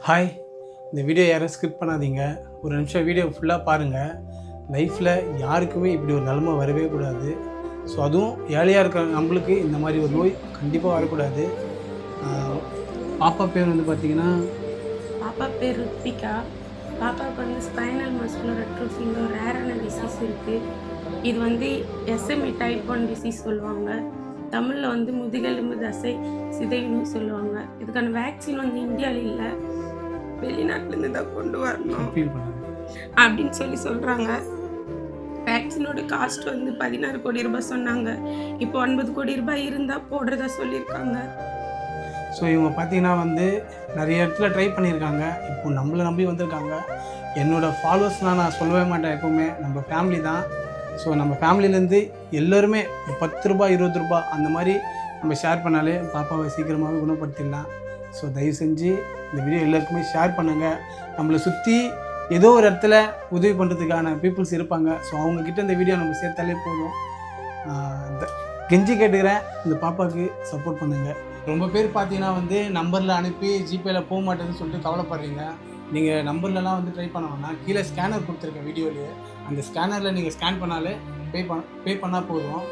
Hi, இந்த video யாரும் skip பண்ணாதீங்க. ஒரு நிமிஷம் வீடியோ ஃபுல்லாக பாருங்கள். லைஃப்பில் யாருக்குமே இப்படி ஒரு நிலமை வரவே கூடாது. ஸோ அதுவும் ஏழையாக இருக்கிற நம்மளுக்கு இந்த மாதிரி ஒரு நோய் கண்டிப்பாக வரக்கூடாது. பாப்பா பேர் வந்து பார்த்திங்கன்னா, பாப்பா பேர் ருத்திகா. பாப்பாவுக்கு வந்து ஸ்பைனல் மஸ்குலர் அட்ரோஃபிங்கிற ஒரு ரேரான டிசீஸ் இருக்குது. இது வந்து SMA டைப் 1 டிசீஸ் சொல்லுவாங்க. தமிழில் வந்து முதுகெலும்பு தசை சிதைவுன்னு சொல்லுவாங்க. இதுக்கான வேக்சின் வந்து இந்தியாவில் இல்லை, வெளிநாட்டிலேருந்து தான் கொண்டு வரணும் ஃபீல் பண்ணுங்க அப்படின்னு சொல்கிறாங்க. வேக்சினோட காஸ்ட் வந்து 16 கோடி ரூபாய் சொன்னாங்க. இப்போ 9 கோடி ரூபாய் இருந்தால் போடுறதா சொல்லியிருக்காங்க. ஸோ இவங்க பார்த்தீங்கன்னா வந்து நிறைய இடத்துல ட்ரை பண்ணியிருக்காங்க. இப்போ நம்மளை நம்பி வந்திருக்காங்க. என்னோடய ஃபாலோவர்ஸ்லாம் நான் சொல்லவே மாட்டேன், எப்போவுமே நம்ம ஃபேமிலி தான். ஸோ நம்ம ஃபேமிலியிலேருந்து எல்லோருமே ஒரு 10 ரூபா 20 ரூபா அந்த மாதிரி நம்ம ஷேர் பண்ணாலே பாப்பாவை சீக்கிரமாகவே குணப்படுத்திடலாம். ஸோ தயவு செஞ்சு இந்த வீடியோ எல்லாருக்குமே ஷேர் பண்ணுங்கள். நம்மளை சுற்றி ஏதோ ஒரு இடத்துல உதவி பண்ணுறதுக்கான பீப்புள்ஸ் இருப்பாங்க. ஸோ அவங்கக்கிட்ட இந்த வீடியோ நம்ம சேர்த்தாலே போதும். கெஞ்சி கேட்டுக்கிறேன், இந்த பாப்பாவுக்கு சப்போர்ட் பண்ணுங்கள். ரொம்ப பேர் பார்த்தீங்கன்னா வந்து நம்பரில் அனுப்பி ஜிபேயில் போக மாட்டேன்னு சொல்லிட்டு கவலைப்படுறீங்க. நீங்கள் நம்பர்லலாம் வந்து ட்ரை பண்ண வேணாம். கீழே ஸ்கேனர் கொடுத்துருக்கேன் வீடியோலேயே. அந்த ஸ்கேனரில் நீங்கள் ஸ்கேன் பண்ணாலே பே பண்ணால் போதும்.